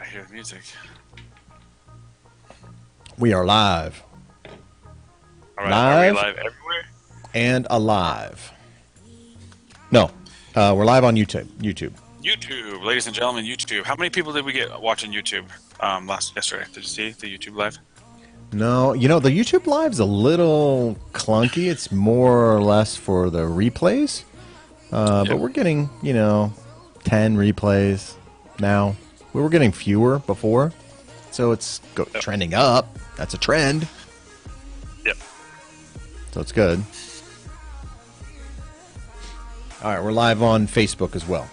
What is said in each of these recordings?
hear the music. We are live. All right, are we Live live everywhere? and alive. No, we're live on YouTube. YouTube, ladies and gentlemen, YouTube. How many people did we get watching YouTube yesterday? Did you see the YouTube live? No, the YouTube live's a little clunky. It's more or less for the replays. But Yep. we're getting, 10 replays now. We were getting fewer before. So it's Yep. trending up. That's a trend. Yep. So it's good. All right, we're live on Facebook as well.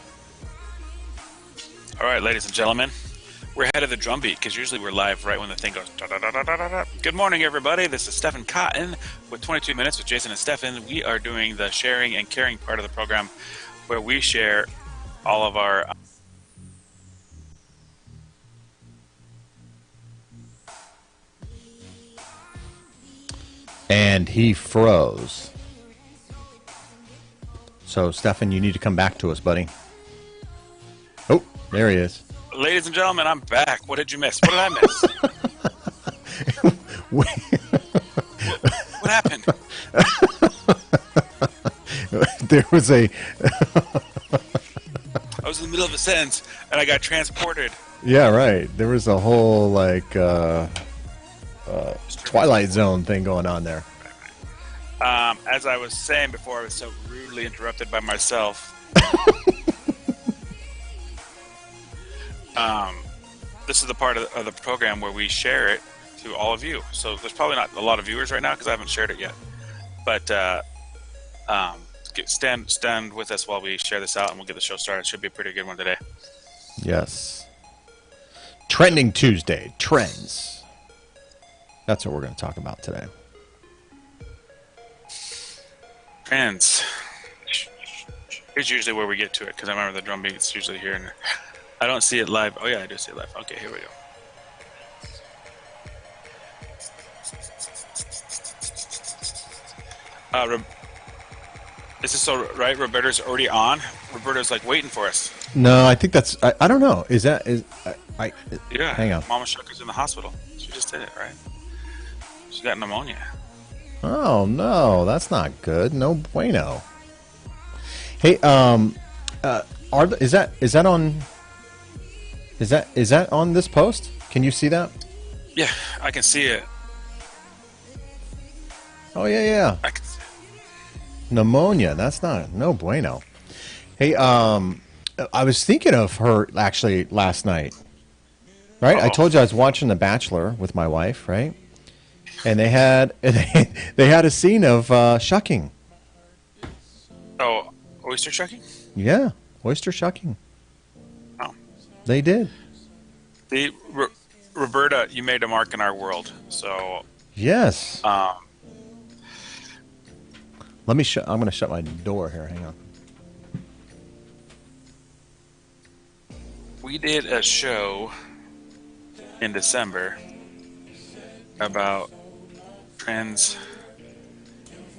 All right, ladies and gentlemen, we're ahead of the drum beat because usually we're live right when the thing goes. Da, da, da, da, da, da. Good morning, everybody. This is Stephen Cotton with 22 Minutes with Jayson and Stephen. We are doing the sharing and caring part of the program where we share all of our And he froze. So, Stefan, you need to come back to us, buddy. Oh, there he is. Ladies and gentlemen, I'm back. What did you miss? What did I miss? What happened? There was I was in the middle of a sentence and I got transported. yeah, right. There was a whole, Twilight Zone thing going on there. As I was saying before, I was so rudely interrupted by myself. This is the part of the program where we share it to all of you. So there's probably not a lot of viewers right now because I haven't shared it yet. But stand with us while we share this out, and we'll get the show started. It should be a pretty good one today. Yes. Trending Tuesday. Trends. That's what we're going to talk about today. Trends. Here's usually where we get to it because I remember the drum beat's usually here. And I don't see it live. Oh, yeah, I do see it live. Okay, here we go. Is this so right? Roberta's already on. Roberta's like waiting for us. No, I think that's... I don't know. Yeah. Hang on. Mama Shucker's in the hospital. She just did it, right? She got pneumonia. Oh, no. That's not good. No bueno. Hey, is that on this post? Can you see that? Yeah, I can see it. Oh, yeah. I can see it. Pneumonia. That's no bueno. Hey, I was thinking of her actually last night. Right? I told you I was watching The Bachelor with my wife, right? And they had a scene of shucking. Oh, oyster shucking? Yeah, oyster shucking. Oh. They did. Roberta, you made a mark in our world. So Yes. I'm going to shut my door here. Hang on. we did a show in December about trends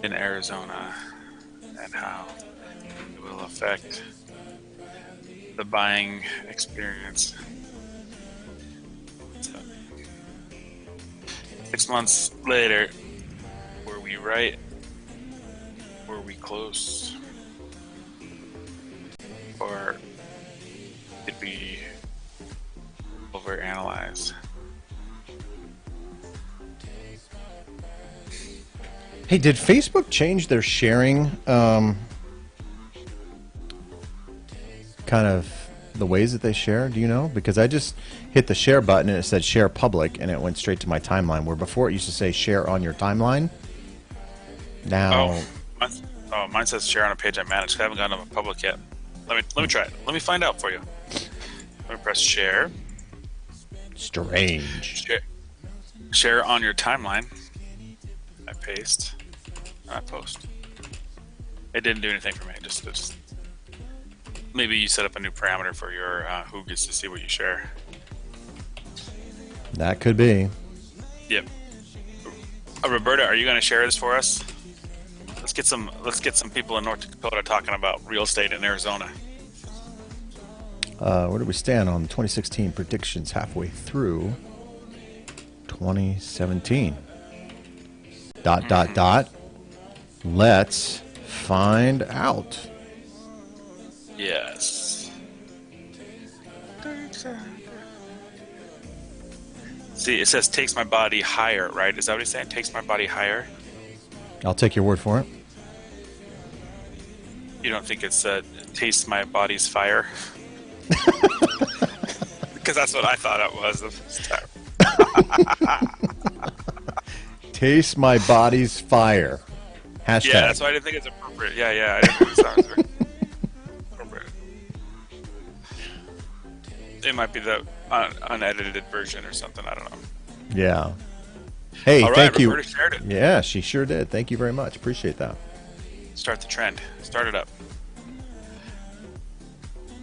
in Arizona and how it will affect the buying experience. So, 6 months later, were we right? Were we close? Or did we overanalyze? Hey, did Facebook change their sharing kind of the ways that they share? Do you know? Because I just hit the share button and it said share public and it went straight to my timeline, where before it used to say share on your timeline. Now, Mine says share on a page I manage. I haven't gotten to public yet. Let me try it. Let me find out for you. Let me press share. strange. Share on your timeline. I paste. I post. It didn't do anything for me. Just maybe you set up a new parameter for your who gets to see what you share. That could be. Yep. Roberta, are you going to share this for us? Let's get some people in North Dakota talking about real estate in Arizona. Where do we stand on 2016 predictions halfway through 2017? Dot, dot, dot. Let's find out. Yes. See, it says takes my body higher, right? Is that what he's saying? Takes my body higher? I'll take your word for it. You don't think it's tastes my body's fire? Because that's what I thought it was. Taste my body's fire. Hashtag. Yeah, that's why I didn't think it's appropriate. Yeah, I didn't think it sounds very appropriate. It might be the unedited version or something. I don't know. Yeah. Hey, All right, thank you. Roberta shared it. Yeah, she sure did. Thank you very much. Appreciate that. Start the trend. Start it up.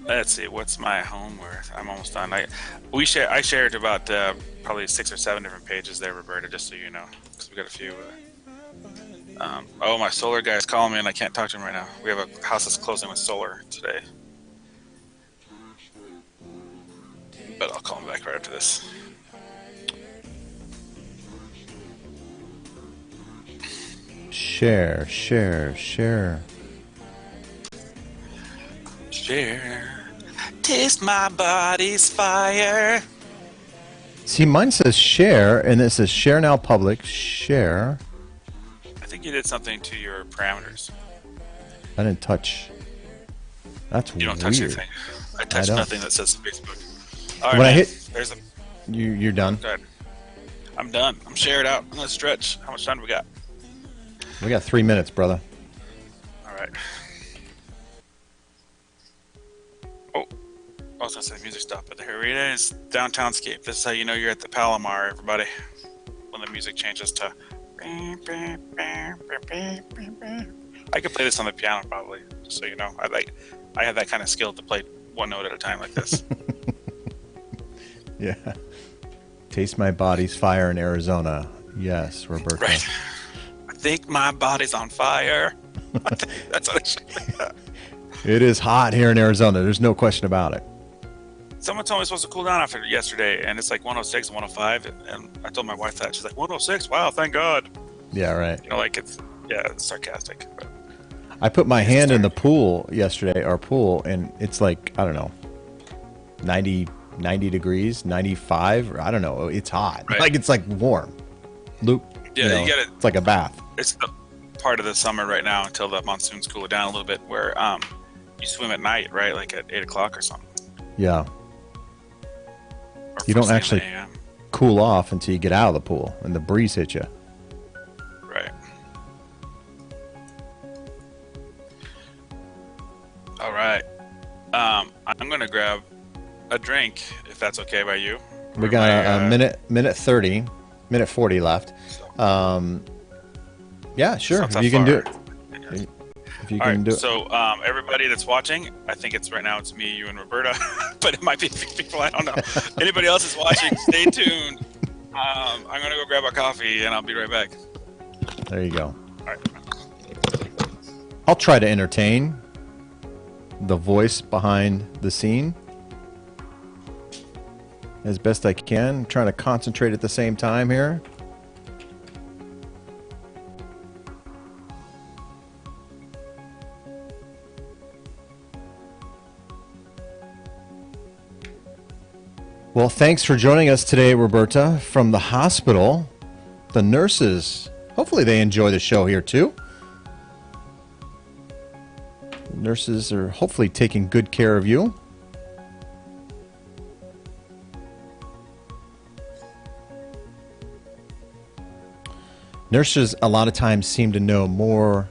Let's see. What's my homework? I'm almost done. I shared about probably 6 or 7 different pages there, Roberta, just so you know, because we got a few. Oh, my solar guy's calling me, and I can't talk to him right now. We have a house that's closing with solar today, but I'll call him back right after this. Share. Taste my body's fire. See, mine says share, and it says share now public. Share. I think you did something to your parameters. I didn't touch. That's weird. You don't touch anything. I touch nothing that says Facebook. All right, When I man. hit, There's a. you're done. Go ahead. I'm done. I'm shared out. I'm gonna stretch. How much time do we got? We got 3 minutes, brother. All right. Oh, I was gonna say music stop, but here it is. Downtownscape. This is how you know you're at the Palomar, everybody. When the music changes to. I could play this on the piano probably, just so you know. I have that kind of skill to play one note at a time like this. Yeah. Taste my body's fire in Arizona. Yes, Roberta. Right. I think my body's on fire. That's what I should. It is hot here in Arizona. There's no question about it. Someone told me it's supposed to cool down after yesterday, and it's like 106 and 105, and I told my wife that. She's like, 106? Wow, thank God. Yeah, right. You know, like it's sarcastic. But I put my hand in the pool yesterday, our pool, and it's like, I don't know, 90 degrees, 95. I don't know. It's hot. Right. Like, it's like warm. Luke. Yeah, you get it. It's like a bath. It's the part of the summer right now until the monsoons cool it down a little bit where you swim at night, right? Like at 8 o'clock or something. Yeah. Or You don't first thing actually in the AM. cool off until you get out of the pool and the breeze hits you. Right. All right. I'm going to grab a drink, if that's okay by you. We got a minute 30, minute 40 left. Yeah, sure. It's If not you that can do it. far. If you All can right, do it. so everybody that's watching, I think it's right now it's me, you, and Roberta, but it might be people, I don't know. Anybody else is watching, stay tuned. I'm going to go grab a coffee, and I'll be right back. There you go. All right. I'll try to entertain the voice behind the scene as best I can. I'm trying to concentrate at the same time here. Well, thanks for joining us today, Roberta, from the hospital. The nurses, hopefully they enjoy the show here too. The nurses are hopefully taking good care of you. Nurses a lot of times seem to know more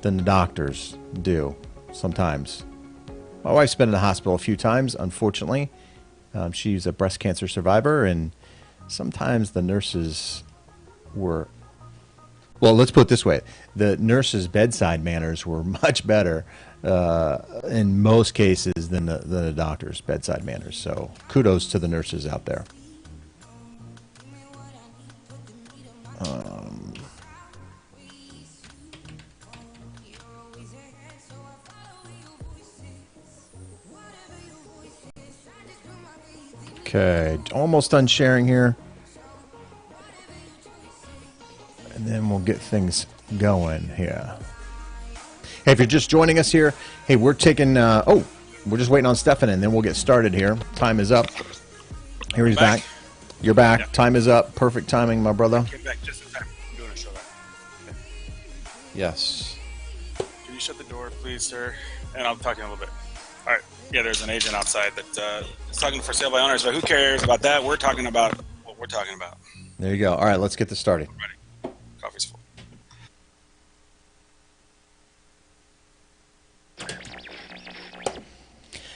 than the doctors do sometimes. My wife's been in the hospital a few times, unfortunately. She's a breast cancer survivor, and sometimes the nurses were, well, let's put it this way. The nurses' bedside manners were much better in most cases than the doctors' bedside manners. So kudos to the nurses out there. Okay, almost done sharing here. And then we'll get things going here. Hey, if you're just joining us here, hey, we're taking, we're just waiting on Stefan, and then we'll get started here. Time is up. Here he's back. You're back. Yep. Time is up. Perfect timing, my brother. Get back just in time. I'm doing a show back. Yes. Can you shut the door, please, sir? And I'll talk to you in a little bit. All right. Yeah, there's an agent outside that is talking for sale by owners, but who cares about that? We're talking about what we're talking about. There you go. All right, let's get this started. Ready. Coffee's full.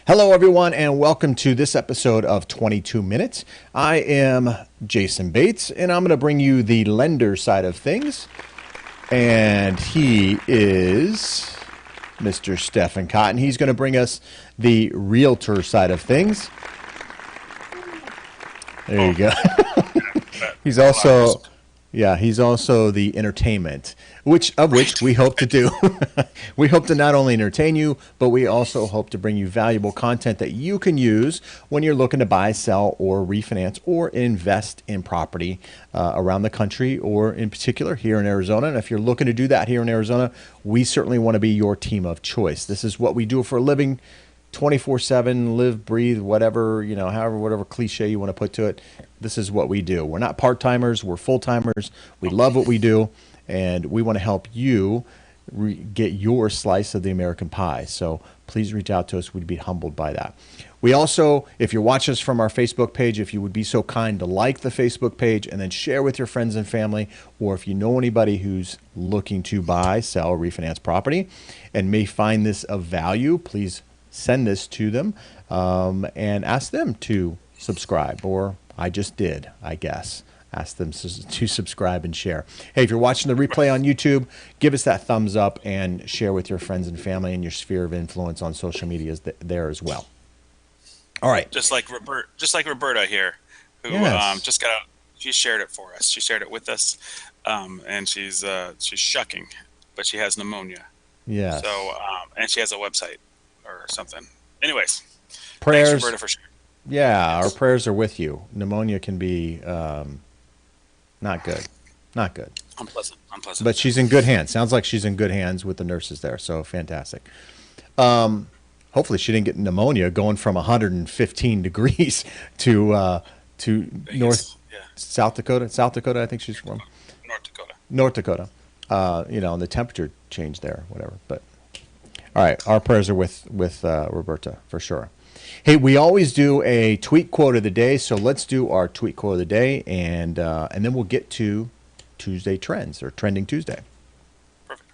Hello, everyone, and welcome to this episode of 22 Minutes. I am Jayson Bates, and I'm going to bring you the lender side of things. And he is Mr. Stefan Cotton. He's going to bring us the realtor side of things. There you go. He's also... Yeah, he's also the entertainment, which we hope to do. We hope to not only entertain you, but we also hope to bring you valuable content that you can use when you're looking to buy, sell, or refinance or invest in property around the country, or in particular here in Arizona. And if you're looking to do that here in Arizona, we certainly want to be your team of choice. This is what we do for a living. 24/7, live, breathe, whatever, whatever cliche you want to put to it. This is what we do. We're not part-timers. We're full-timers. We love what we do, and we want to help you get your slice of the American pie. So please reach out to us. We'd be humbled by that. We also, if you're watching us from our Facebook page, if you would be so kind to like the Facebook page and then share with your friends and family, or if you know anybody who's looking to buy, sell, or refinance property and may find this of value, please send this to them and ask them to subscribe, or I just did, I guess. Ask them to subscribe and share. Hey, if you're watching the replay on YouTube, give us that thumbs up and share with your friends and family and your sphere of influence on social media there as well. All right. Just like Roberta here, who Yes. just got out. She shared it for us. She shared it with us, and she's shucking, but she has pneumonia. Yes. So and she has a website or something. Anyways, Prayers. thanks, Roberta, for sharing. Yeah, our prayers are with you. Pneumonia can be not good. Not good. Unpleasant. But she's in good hands. Sounds like she's in good hands with the nurses there. So fantastic. Hopefully she didn't get pneumonia going from 115 degrees to Vegas. South Dakota. South Dakota, I think she's from. North Dakota. And the temperature changed there, whatever. But all right, our prayers are with Roberta for sure. Hey, we always do a tweet quote of the day, so let's do our tweet quote of the day, and then we'll get to Tuesday trends, or Trending Tuesday. Perfect.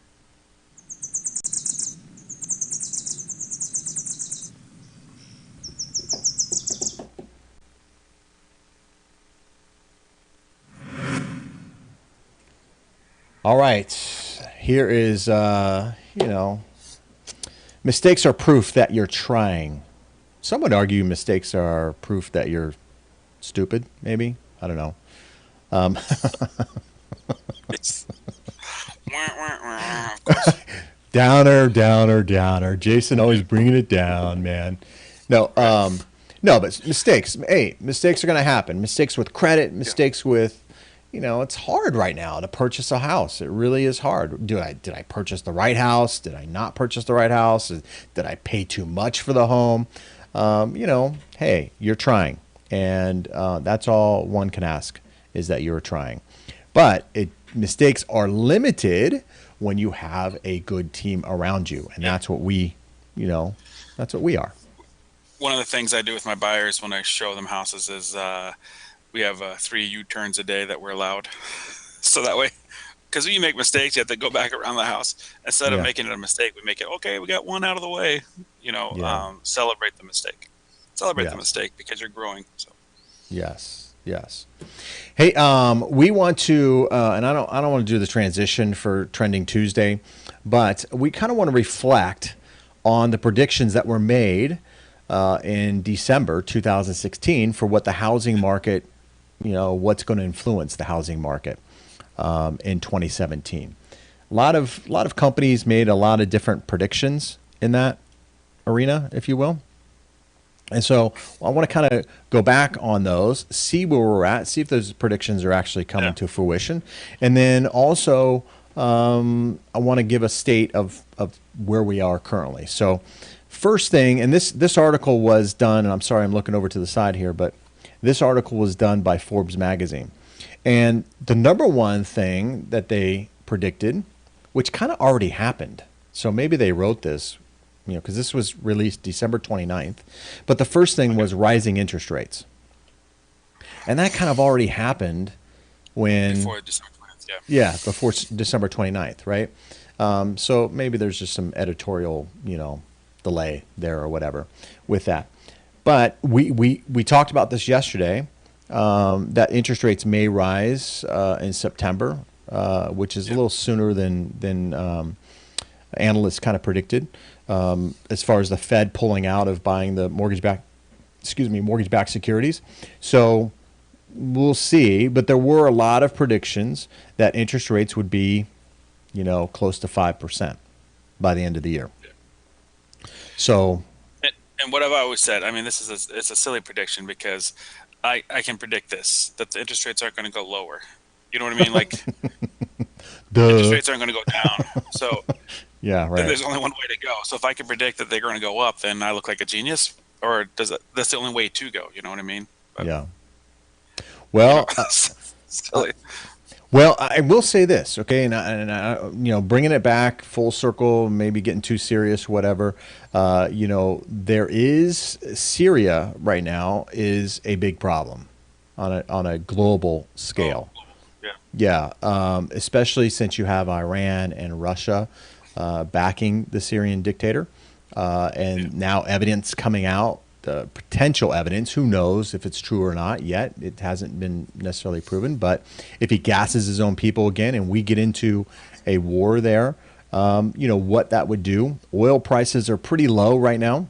All right, here is mistakes are proof that you're trying. Some would argue mistakes are proof that you're stupid, maybe. I don't know. Of course. Downer. Jason always bringing it down, man. No, but mistakes. Hey, mistakes are going to happen. Mistakes with credit, mistakes with, it's hard right now to purchase a house. It really is hard. Did I purchase the right house? Did I not purchase the right house? Did I pay too much for the home? Hey, you're trying. And that's all one can ask, is that you're trying. But mistakes are limited when you have a good team around you. And that's what that's what we are. One of the things I do with my buyers when I show them houses is we have 3 U-turns a day that we're allowed. So that way, because when you make mistakes, you have to go back around the house. Instead of making it a mistake, we make it, okay, we got one out of the way. Celebrate the mistake. Celebrate the mistake because you're growing. So. Yes. Hey, we want to, and I don't want to do the transition for Trending Tuesday, but we kind of want to reflect on the predictions that were made in December 2016 for what the housing market, what's going to influence the housing market in 2017. A lot of companies made a lot of different predictions in that arena, if you will. And so I want to kind of go back on those, see where we're at, see if those predictions are actually Yeah. coming to fruition. And then also, I want to give a state of where we are currently. So, first thing, and this article was done, and I'm sorry I'm looking over to the side here, but this article was done by Forbes magazine. And the number one thing that they predicted, which kind of already happened, so maybe they wrote this, because this was released December 29th, but the first thing Okay. was rising interest rates. And that kind of already happened when, Before December 20th. Yeah. yeah, before December 29th, right? So maybe there's just some editorial, delay there or whatever with that. But we talked about this yesterday, that interest rates may rise in September, which is a Yeah. little sooner than analysts kind of predicted, as far as the Fed pulling out of buying the mortgage-backed securities. So we'll see. But there were a lot of predictions that interest rates would be, close to 5% by the end of the year. So And, and what I've always said, I mean, it's a silly prediction because I can predict this that the interest rates aren't going to go lower. You know what I mean? Like interest duh. rates aren't going to go down. So Yeah, right. there's only one way to go. So if I can predict that they're going to go up, then I look like a genius. Or that's the only way to go? You know what I mean? But Yeah. you know, Well, silly. well, I will say this, okay, bringing it back full circle, maybe getting too serious, whatever. There is Syria right now is a big problem on a global Oh, scale. global. Yeah. Yeah, especially since you have Iran and Russia backing the Syrian dictator, Yeah. and now evidence coming out, potential evidence. Who knows if it's true or not yet? It hasn't been necessarily proven. But if he gasses his own people again, and we get into a war there, what that would do. Oil prices are pretty low right now.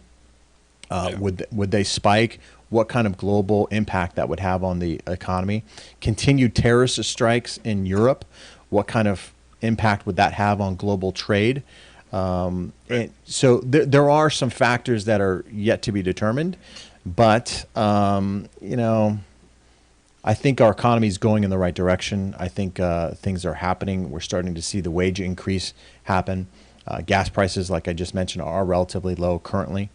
Yeah. Would they spike? What kind of global impact that would have on the economy? Continued terrorist strikes in Europe. What kind of impact would that have on global trade? Right. And so there are some factors that are yet to be determined, but I think our economy is going in the right direction. I think things are happening. We're starting to see the wage increase happen. Gas prices, like I just mentioned, are relatively low currently.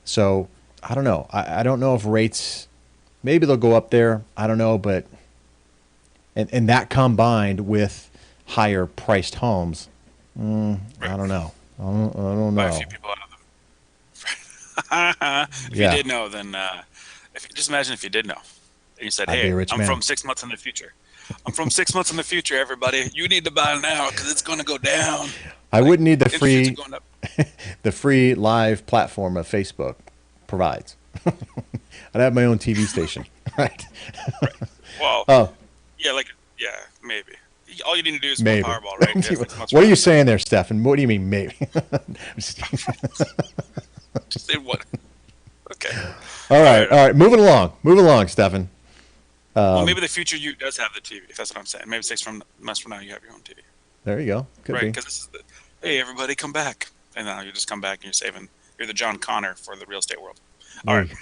So I don't know. I don't know if rates, maybe they'll go up there. I don't know, but and that combined with higher priced homes, I Right. don't know. I don't Buy a few know. people out of them. If you Yeah, did know, then if just imagine if you did know, and you said, I'd be "Hey, a rich I'm man. from 6 months in the future. I'm from 6 months in the future. Everybody, you need to buy now because it's going to go down. I Like wouldn't need the interest rates are free going up." the free live platform of Facebook provides. I'd have my own TV station, right? Right. Well, Oh, yeah, like yeah, maybe. All you need to do is win maybe. Powerball, right? Yeah, 6 months What from are you now. saying there, Stefan? What do you mean, maybe? Just say what? Okay. All All right, right. All all right. right. Moving along, Stefan. Well, maybe the future you does have the TV. If that's what I'm saying. Maybe months from now you have your own TV, There you go. Could right? be. Because this is the hey, everybody, come back, and now you just come back and you're saving. You're the John Connor for the real estate world. All There right. you go.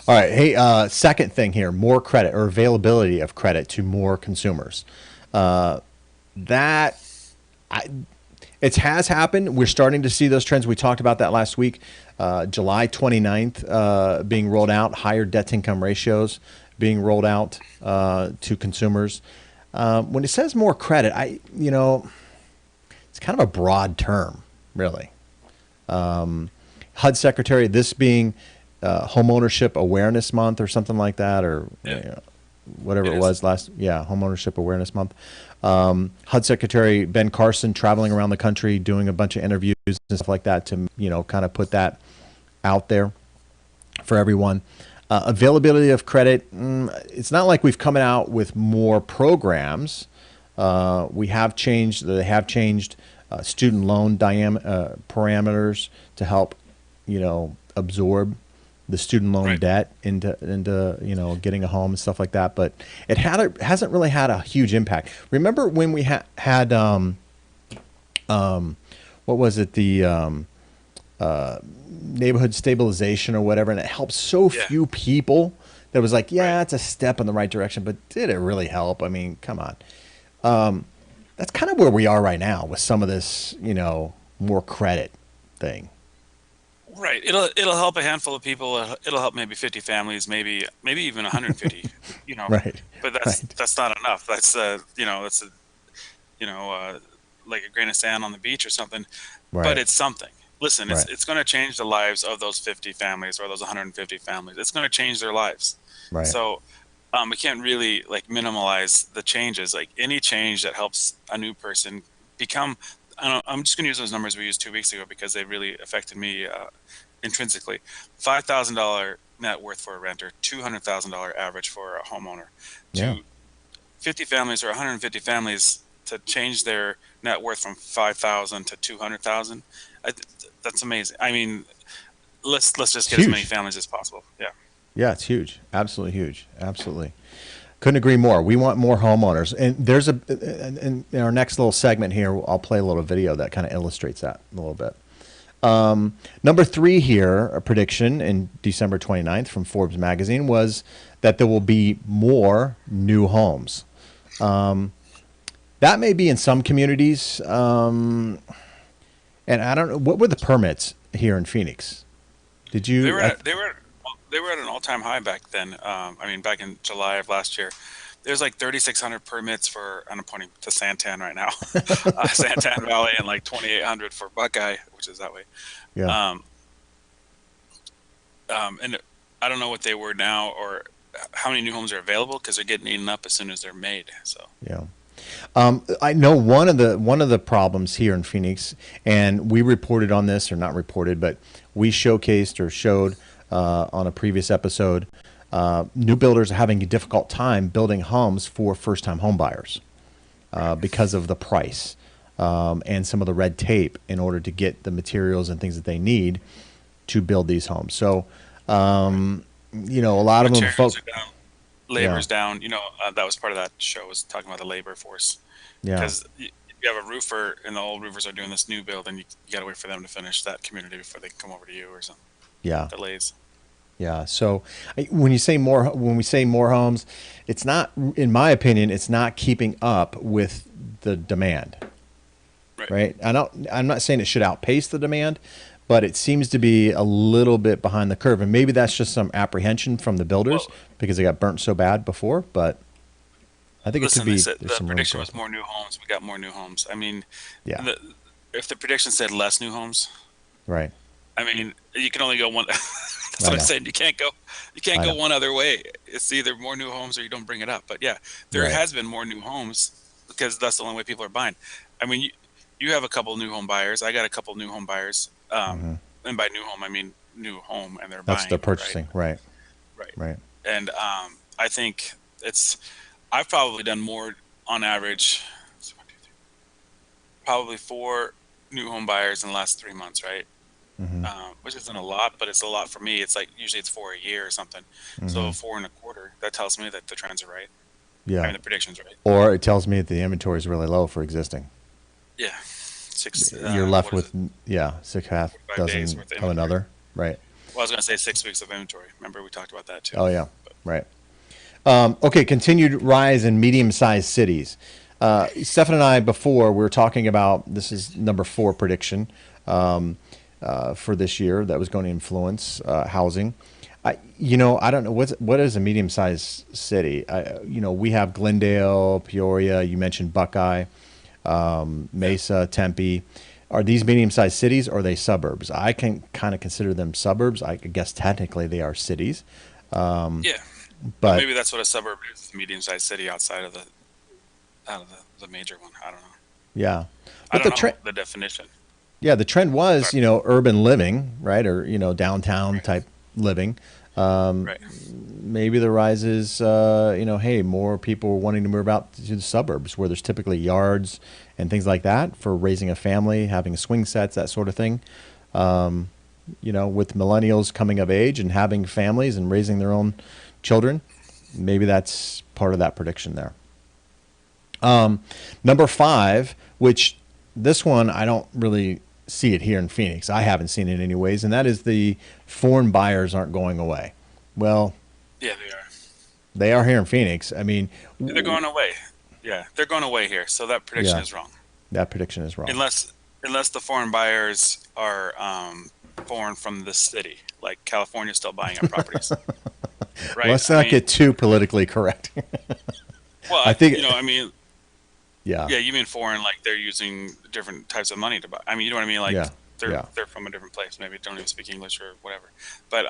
All right. Hey, second thing here: more credit or availability of credit to more consumers. That I, it has happened. We're starting to see those trends. We talked about that last week. July 29th being rolled out, higher debt to income ratios being rolled out to consumers. When it says more credit, it's kind of a broad term, really. HUD Secretary, this being Homeownership Awareness Month or something like that, or Yeah, whatever it it is. was last, yeah, Homeownership Awareness Month. HUD Secretary Ben Carson traveling around the country doing a bunch of interviews and stuff like that to, kind of put that out there for everyone. Availability of credit, it's not like we've come out with more programs. They have changed student loan parameters to help, absorb the student loan Right. debt into getting a home and stuff like that. But hasn't really had a huge impact. Remember when we had what was it, neighborhood stabilization or whatever, and it helped so Yeah. few people that was like, Right. yeah, it's a step in the right direction, but did it really help? I mean, come on. That's kind of where we are right now with some of this, more credit thing. Right. It'll help a handful of people. It'll help maybe 50 families, maybe even 150. You know, Right. but that's Right. that's not enough. That's you know uh, like a grain of sand on the beach or something. But Right. it's something. Listen, it's Right. it's going to change the lives of those 50 families or those 150 families. It's going to change their lives. Right. So we can't really like minimalize the changes. Like any change that helps a new person become. I'm just going to use those numbers we used 2 weeks ago because they really affected me intrinsically. $5,000 net worth for a renter, $200,000 average for a homeowner. Yeah. To 50 families or 150 families to change their net worth from 5,000 to 200,000. That's amazing. I mean, let's just It's get as many huge. families as possible. Yeah. Yeah, it's huge. Absolutely huge. Absolutely. Couldn't agree more. We want more homeowners. And there's in our next little segment here, I'll play a little video that kind of illustrates that a little bit. Number three here, a prediction in December 29th from Forbes magazine was that there will be more new homes. That may be in some communities. And I don't know, what were the permits here in Phoenix? Did They you? were at they were they were at an all-time high back then. I mean, back in July of last year, there's like 3,600 permits for. And I'm pointing to Santan right now, Santan Valley, and like 2,800 for Buckeye, which is that way. Yeah. Um, and I don't know what they were now or how many new homes are available because they're getting eaten up as soon as they're made. So Yeah. I know one of the problems here in Phoenix, and we reported on this, or not reported, but we showcased or showed on a previous episode. New builders are having a difficult time building homes for first-time home buyers right, because of the price and some of the red tape in order to get the materials and things that they need to build these homes. So, right. a lot of them, Materials folk, are down, yeah, labor's down. That was part of that show was talking about the labor force yeah. because you have a roofer and the old roofers are doing this new build and you got to wait for them to finish that community before they can come over to you or some Yeah. delays. Yeah. So when we say more homes, it's not, in my opinion, it's not keeping up with the demand, Right. right? I'm not saying it should outpace the demand, but it seems to be a little bit behind the curve. And maybe that's just some apprehension from the builders Well, because they got burnt so bad before. But I think it could listen, they be, said there's the some room prediction for was it. more new homes. We got more new homes. I mean, Yeah. the, if the prediction said less new homes, Right. I mean, you can only go one. That's I what I know. said. You can't I go know. one other way. It's either more new homes or you don't bring it up. But yeah, there Right. has been more new homes because that's the only way people are buying. I mean, you have a couple new home buyers. I got a couple new home buyers. Hmm. And by new home, I mean new home, and they're That's buying, their right? purchasing. Right. Right. Right. And I think it's. I've probably done more on average, probably four new home buyers in the last 3 months, right? Hmm. Which isn't a lot, but it's a lot for me. It's like usually it's four a year or something. Hmm. So four and a quarter. That tells me that the trends are right. I Yeah. mean, the prediction's right. Or it tells me that the inventory is really low for existing. Yeah, six. You're left What is with, it? yeah, six half 45 days dozen worth of of inventory. another. Right. Well, I was gonna say 6 weeks of inventory. Remember we talked about that too. Oh, yeah. But Right. Okay. Continued rise in medium sized cities. Stefan and I, before, we were talking about this is number four prediction for this year that was going to influence housing. I don't know what is a medium sized city. We have Glendale, Peoria. You mentioned Buckeye, yeah, Mesa, Tempe. Are these medium-sized cities or are they suburbs? I can kind of consider them suburbs. I guess technically they are cities, yeah. But but maybe that's what a suburb is, a medium-sized city outside of the major one. I don't know. yeah. I But don't the know trend, the definition. yeah, the trend was Sorry. urban living, right, or downtown Right. type living. Right. Maybe the rise is, hey, more people are wanting to move out to the suburbs where there's typically yards and things like that for raising a family, having swing sets, that sort of thing. With millennials coming of age and having families and raising their own children, maybe that's part of that prediction there. Number five, which this one I don't really see it here in Phoenix. I haven't seen it anyways, and that is the foreign buyers aren't going away. Well, Yeah, they are. they are here in Phoenix. I mean, They're going away. Yeah, they're going away here. So that prediction yeah, is wrong. that prediction is wrong. Unless the foreign buyers are foreign from the city, like California's still buying up properties, right? Let's I not mean, get too politically correct. well, I think, I mean, yeah, yeah, you mean foreign, like they're using different types of money to buy. I mean, you know what I mean? Like yeah, yeah, they're from a different place. Maybe don't even speak English or whatever. But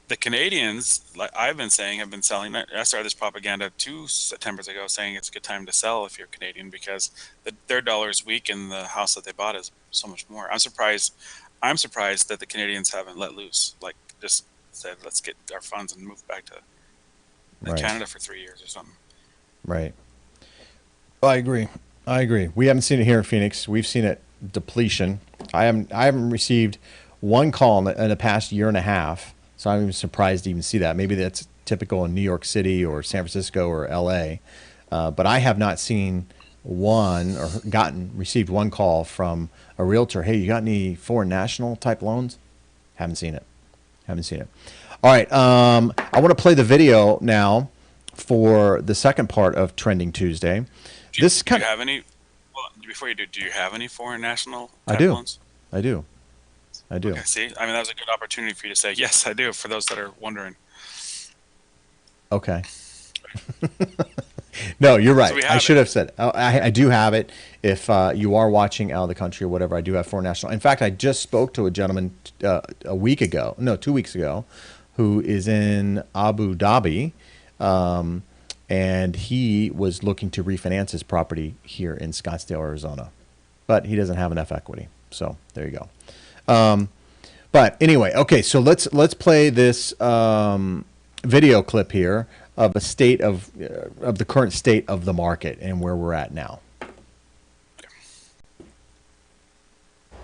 the Canadians, like I've been saying, have been selling. I started this propaganda 2 Septembers ago, saying it's a good time to sell if you're Canadian because their dollar is weak and the house that they bought is so much more. I'm surprised. I'm surprised that the Canadians haven't let loose. Like just said, let's get our funds and move back to right, Canada for 3 years or something. right. I agree. I agree. We haven't seen it here in Phoenix. We've seen it depletion. I haven't received one call in the past year and a half, so I'm even surprised to even see that. Maybe that's typical in New York City or San Francisco or L.A. But I have not seen one or received one call from a realtor. Hey, you got any foreign national type loans? Haven't seen it. Haven't seen it. All right. I want to play the video now for the second part of Trending Tuesday. This Do you kind of, have any? Well, before you do you have any foreign national I type do. loans? I do. I do. Okay, see, I mean, that was a good opportunity for you to say yes, I do. For those that are wondering, Okay. No, you're so right. we I have should it. have said. I do have it. If you are watching out of the country or whatever, I do have foreign national. In fact, I just spoke to a gentleman a week ago, no, 2 weeks ago, who is in Abu Dhabi, and he was looking to refinance his property here in Scottsdale, Arizona, but he doesn't have enough equity. So there you go. But anyway, okay, so let's play this video clip here of a state of the current state of the market and where we're at now.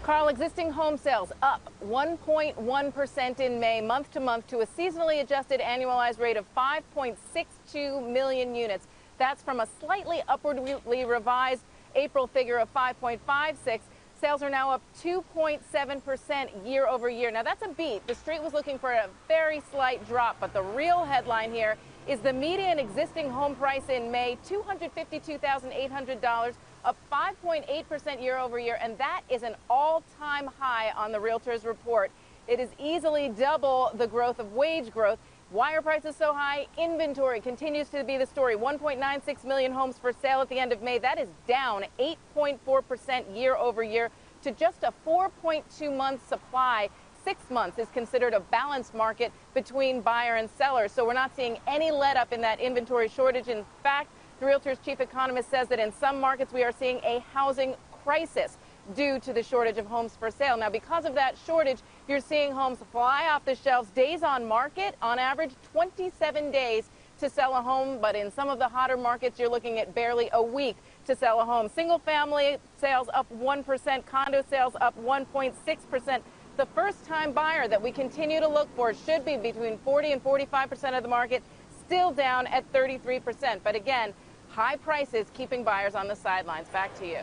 Carl, existing home sales up 1.1% in May, month to month, to a seasonally adjusted annualized rate of 5.62 million units. That's from a slightly upwardly revised April figure of 5.56. Sales are now up 2.7% year over year. Now that's a beat. The street was looking for a very slight drop, but the real headline here is the median existing home price in May, $252,800, up 5.8% year over year, and that is an all-time high on the Realtors report. It is easily double the growth of wage growth. Why are prices so high? Inventory continues to be the story. 1.96 million homes for sale at the end of May. That is down 8.4% year over year to just a 4.2 month supply. 6 months is considered a balanced market between buyer and seller. So we're not seeing any let up in that inventory shortage. In fact, the Realtors chief economist says that in some markets we are seeing a housing crisis due to the shortage of homes for sale. Now, because of that shortage, you're seeing homes fly off the shelves. Days on market, on average, 27 days to sell a home. But in some of the hotter markets, you're looking at barely a week to sell a home. Single family sales up 1%, condo sales up 1.6%. The first time buyer that we continue to look for should be between 40 and 45% of the market, still down at 33%. But again, high prices keeping buyers on the sidelines. Back to you.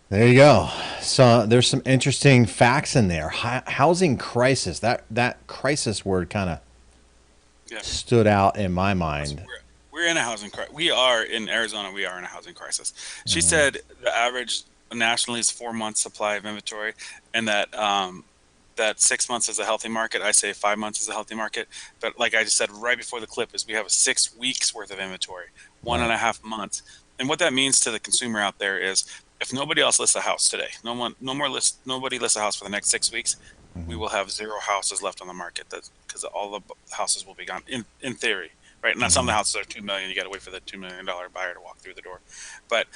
There you go. So there's some interesting facts in there. Housing crisis. That crisis word kind of Yeah, stood out in my so mind. we're in a housing crisis. We are in Arizona. We are in a housing crisis. She said the average nationally is 4 months supply of inventory, and that 6 months is a healthy market. I say 5 months is a healthy market. But like I just said right before the clip, is we have a 6 weeks worth of inventory, one and Right. a half months. And what that means to the consumer out there is if nobody else lists a house today, nobody lists a house for the next 6 weeks, we will have zero houses left on the market because all the houses will be gone in theory. Right. Now, some of the houses are 2 million. You got to wait for the $2 million buyer to walk through the door. But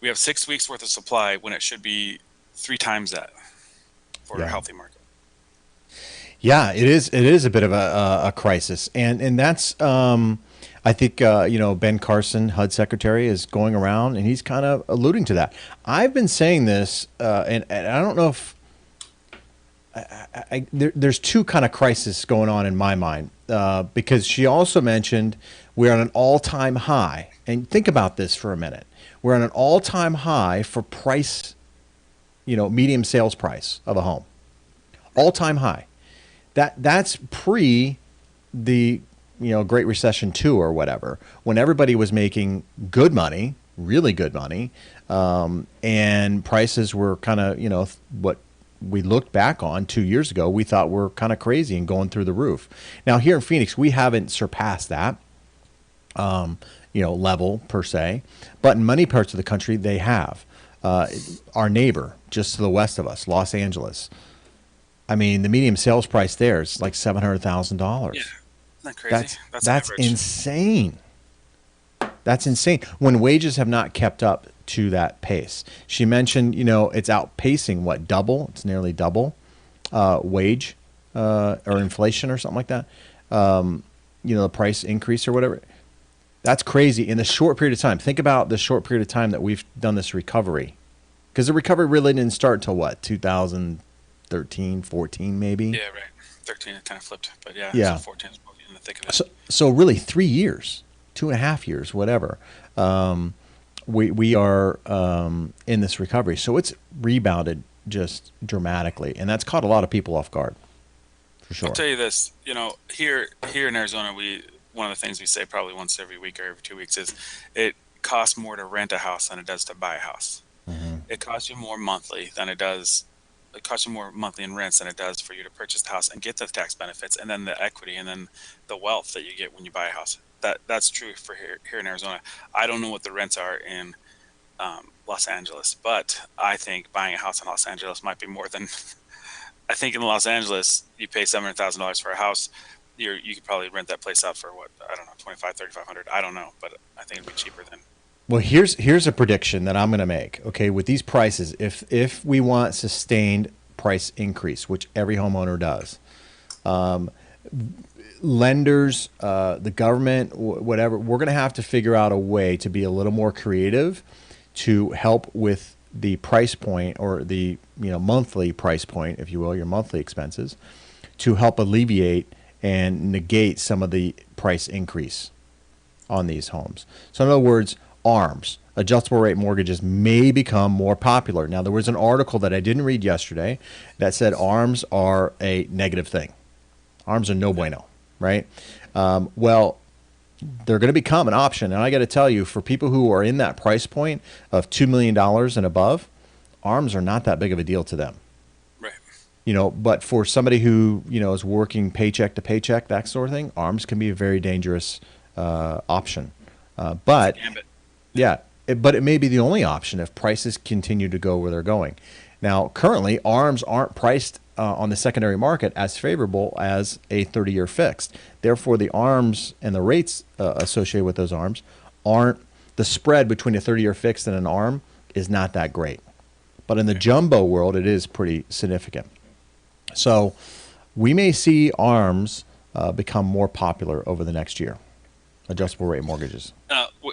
we have 6 weeks worth of supply when it should be 3 times that for a Yeah. healthy market. Yeah, it is. It is a bit of a crisis, and that's I think Ben Carson, HUD secretary, is going around and he's kind of alluding to that. I've been saying this, and I don't know if there's two kind of crises going on in my mind, because she also mentioned we're on an all-time high. And think about this for a minute. We're on an all-time high for price, medium sales price of a home. All-time high. That's pre the Great Recession 2 or whatever, when everybody was making good money, really good money, and prices were kind of what we looked back on 2 years ago, we thought were kind of crazy and going through the roof. Now here in Phoenix, we haven't surpassed that level per se, but in many parts of the country they have. Our neighbor just to the west of us, Los Angeles. I mean, the median sales price there is like $700,000. Yeah, isn't that crazy? That's insane. That's insane. When wages have not kept up to that pace. She mentioned, it's outpacing what, double? It's nearly double wage or inflation or something like that. The price increase or whatever. That's crazy in a short period of time. Think about the short period of time that we've done this recovery. Because the recovery really didn't start until what, 2013, 14 maybe? Yeah, right. 13 it kind of flipped. But yeah. So 14 is in the thick of it. So really 3 years, 2.5 years, whatever. We are in this recovery. So it's rebounded just dramatically. And that's caught a lot of people off guard, for sure. I'll tell you this, here in Arizona, one of the things we say probably once every week or every 2 weeks is it costs more to rent a house than it does to buy a house. Mm-hmm. It costs you more monthly than it does. It costs you more monthly in rents than it does for you to purchase the house and get the tax benefits and then the equity and then the wealth that you get when you buy a house. That's true for here in Arizona. I don't know what the rents are in Los Angeles, but I think buying a house in Los Angeles might be more than. I think in Los Angeles you pay $700,000 for a house. You could probably rent that place out for what, I don't know, $2,500-$3,500. I don't know, but I think it'd be cheaper than. Well, here's a prediction that I'm going to make. Okay, with these prices, if we want sustained price increase, which every homeowner does, lenders, the government, whatever, we're going to have to figure out a way to be a little more creative to help with the price point or the monthly price point, if you will, your monthly expenses, to help alleviate and negate some of the price increase on these homes. So in other words, ARMs, adjustable rate mortgages, may become more popular. Now, there was an article that I didn't read yesterday that said ARMs are a negative thing. ARMs are no bueno, right? Well, they're going to become an option. And I got to tell you, for people who are in that price point of $2 million and above, ARMs are not that big of a deal to them. But for somebody who, is working paycheck to paycheck, that sort of thing, ARMs can be a very dangerous option. But it may be the only option if prices continue to go where they're going. Now, currently, ARMs aren't priced on the secondary market as favorable as a 30-year fixed. Therefore, the ARMs and the rates associated with those ARMs aren't, the spread between a 30-year fixed and an ARM is not that great. But in the jumbo world, it is pretty significant. So we may see ARMs become more popular over the next year, adjustable rate mortgages.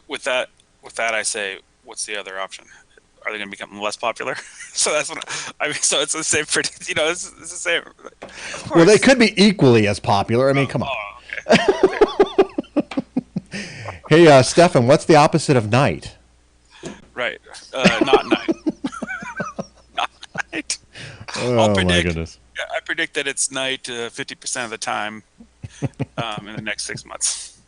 With that, I say, what's the other option? Are they going to become less popular? So that's what I mean. So it's the same. It's the same. Well, they could be equally as popular. I mean, come on. Okay. Hey, Stefan, what's the opposite of night? Right. Not night. Not night. Oh, my goodness. I predict that it's night 50% of the time in the next 6 months.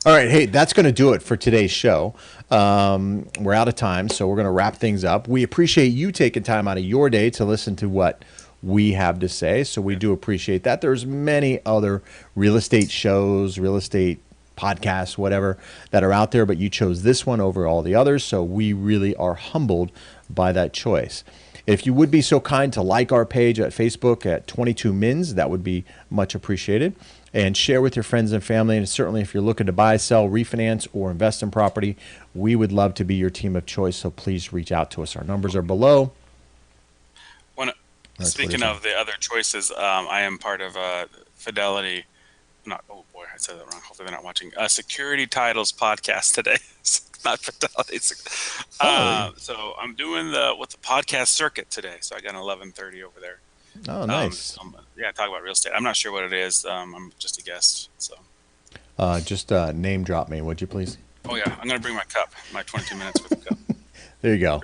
All right. Hey, that's going to do it for today's show. We're out of time, so we're going to wrap things up. We appreciate you taking time out of your day to listen to what we have to say, so we do appreciate that. There's many other real estate shows, real estate podcasts, whatever, that are out there, but you chose this one over all the others, so we really are humbled by that choice. If you would be so kind to like our page at Facebook at 22 Mins, that would be much appreciated. And share with your friends and family. And certainly if you're looking to buy, sell, refinance, or invest in property, we would love to be your team of choice. So please reach out to us. Our numbers are below. Speaking of the other choices, I am part of Fidelity. Oh boy, I said that wrong. Hopefully they're not watching. Security Titles podcast today. Not Fidelity. So I'm doing the podcast circuit today. So I got an 11:30 over there. Oh, nice. Yeah, talk about real estate. I'm not sure what it is. I'm just a guest. So. Just name drop me, would you please? Oh yeah, I'm gonna bring my cup, my 22 minutes with the cup. There you go.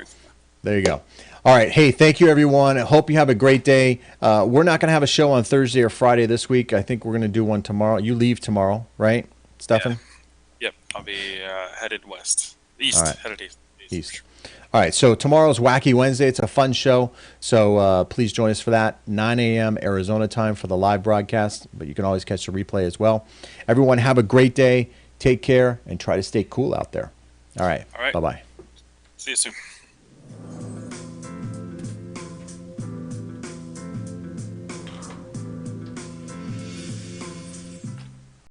There you go. All right. Hey, thank you, everyone. I hope you have a great day. We're not going to have a show on Thursday or Friday this week. I think we're going to do one tomorrow. You leave tomorrow, right, Stefan? Yeah. Yep. I'll be headed west, All east, right. headed east. East. All right. So tomorrow's Wacky Wednesday. It's a fun show. So please join us for that. 9 a.m. Arizona time for the live broadcast, but you can always catch the replay as well. Everyone, have a great day. Take care and try to stay cool out there. All right. All right. Bye-bye. See you soon.